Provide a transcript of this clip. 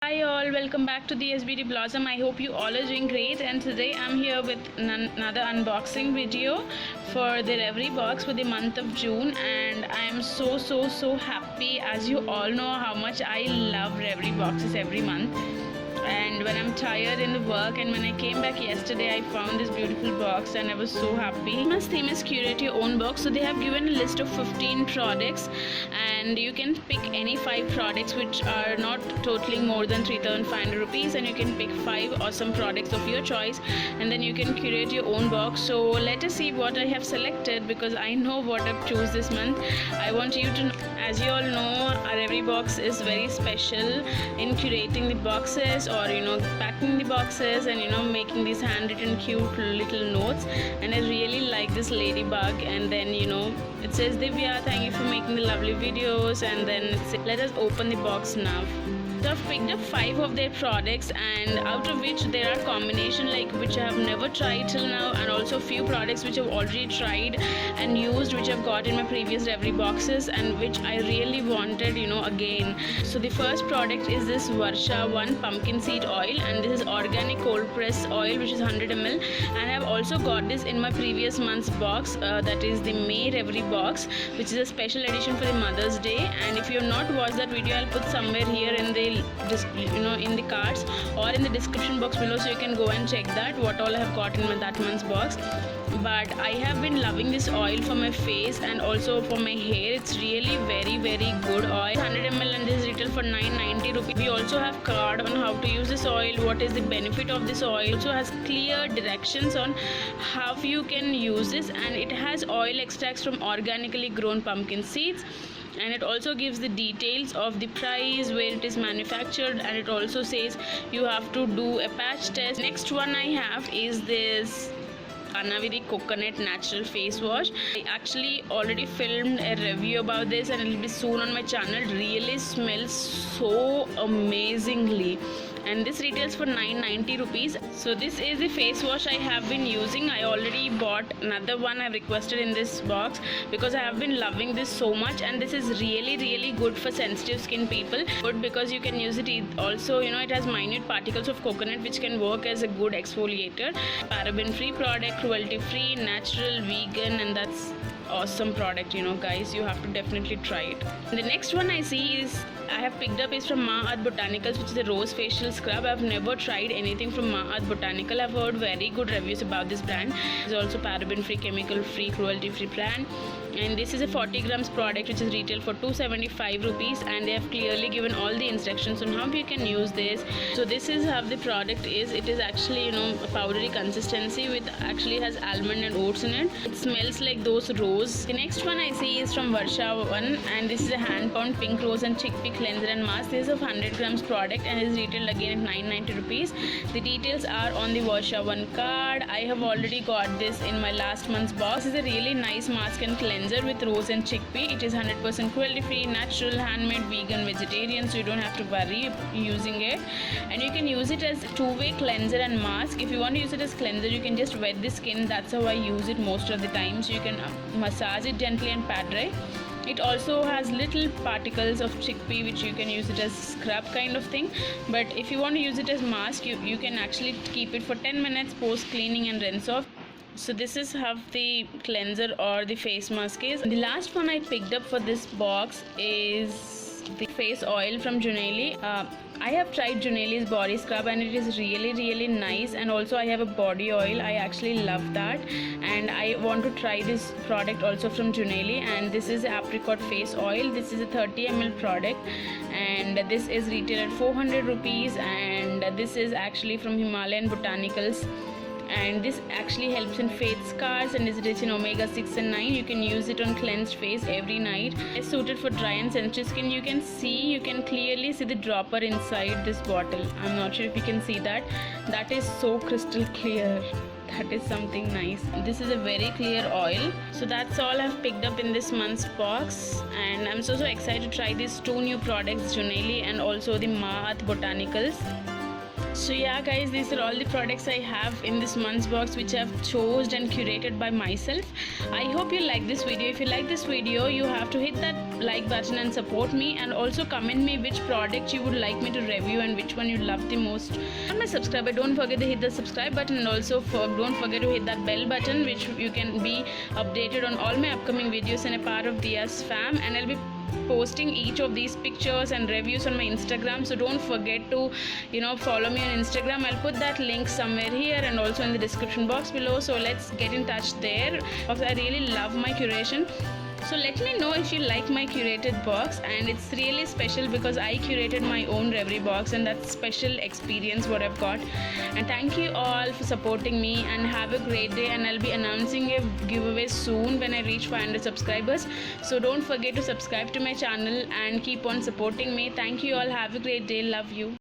Hi all, welcome back to the SBD Blossom. I hope you all are doing great, and today I'm here with another unboxing video for the Reverie box for the month of June, and I am so happy. As you all know how much I love Reverie boxes every month. And when I'm tired in the work and when I came back yesterday, I found this beautiful box and I was so happy. My theme is curate your own box, so they have given a list of 15 products and you can pick any 5 products which are not totaling more than 3,500 rupees, and you can pick 5 awesome products of your choice and then you can curate your own box. So let us see what I have selected, because I know what I've choose this month. I want you to know, as you all know, our Reverie box is very special in curating the boxes, or packing the boxes, and making these handwritten cute little notes. And I really like this ladybug, and then it says, Divya, thank you for making the lovely videos, and then let us open the box now. So I've picked up 5 of their products, and out of which there are combination like which I have never tried till now, and also a few products which I've already tried and used, which I've got in my previous Reverie boxes and which I really wanted again. So the first product is this Varsha 1 pumpkin seed oil, and this is organic cold press oil which is 100 ml, and I've also got this in my previous month's box, that is the May Reverie box, which is a special edition for the Mother's Day. And if you have not watched that video, I'll put somewhere here in the just in the cards or in the description box below, so you can go and check that what all I have got in that month's box. But I have been loving this oil for my face and also for my hair. It's really very good oil. 100 ml, and this retail for 990 rupees. We also have card on how to use this oil, what is the benefit of this oil. Also has clear directions on how you can use this, and it has oil extracts from organically grown pumpkin seeds, and it also gives the details of the price, where it is manufactured, and it also says you have to do a patch test. Next one I have is this Anavidi coconut natural face wash. I actually already filmed a review about this and it will be soon on my channel. It really smells so amazingly, and this retails for 990 rupees. So this is the face wash I have been using. I already bought another one I've requested in this box because I have been loving this so much, and this is really good for sensitive skin people. Good because you can use it also, it has minute particles of coconut which can work as a good exfoliator. Paraben free product, cruelty free, natural, vegan, and that's awesome product. Guys, you have to definitely try it. The next one I see is I have picked up is from Ma'Earth Botanicals, which is a rose facial scrub. I've never tried anything from Ma'Earth Botanical. I've heard very good reviews about this brand. It's also paraben free, chemical free, cruelty free brand, and this is a 40 grams product which is retail for 275 rupees, and they have clearly given all the instructions on how you can use this. So this is how the product is. It is actually a powdery consistency with actually has almond and oats in it. It smells like those rose. The next one I see is from Varsha 1, and this is a hand pound pink rose and chickpea cleanser and mask. This is a 100 grams product and is retailed again at 990 rupees. The details are on the Varsha 1 card. I have already got this in my last month's box. This is a really nice mask and cleanser with rose and chickpea. It is 100% cruelty free, natural, handmade, vegan, vegetarian, so you don't have to worry using it. And you can use it as two-way cleanser and mask. If you want to use it as cleanser, you can just wet the skin. That's how I use it most of the time. So you can massage it gently and pat dry. It also has little particles of chickpea which you can use it as scrub kind of thing. But if you want to use it as mask, you can actually keep it for 10 minutes post cleaning and rinse off. So this is how the cleanser or the face mask is. The last one I picked up for this box is the face oil from Juneli. I have tried Juneli's body scrub and it is really nice, and also I have a body oil. I actually love that, and I want to try this product also from Juneli, and this is apricot face oil. This is a 30 ml product, and this is retailed at 400 rupees, and this is actually from Himalayan Botanicals. And this actually helps in face scars and is rich in omega 6 and 9. You can use it on cleansed face every night. It's suited for dry and sensitive skin. You can clearly see the dropper inside this bottle. I'm not sure if you can see that. That is so crystal clear. That is something nice. This is a very clear oil. So that's all I've picked up in this month's box, and I'm so excited to try these 2 new products, Juneli and also the Ma'Earth Botanicals. So yeah guys, these are all the products I have in this month's box which I've chosen and curated by myself. I hope you like this video. If you like this video, you have to hit that like button and support me, and also comment me which product you would like me to review and which one you love the most. And my subscriber, don't forget to hit the subscribe button, and also don't forget to hit that bell button, which you can be updated on all my upcoming videos and a part of Diya's fam. And I'll be posting each of these pictures and reviews on my Instagram, so don't forget to follow me on Instagram. I'll put that link somewhere here and also in the description box below, so let's get in touch there. I really love my curation, so let me know if you like my curated box. And it's really special because I curated my own Reverie box, and that's special experience what I've got. And thank you all for supporting me, and have a great day. And I'll be announcing a giveaway soon when I reach 500 subscribers, so don't forget to subscribe to my channel and keep on supporting me. Thank you all, have a great day, love you.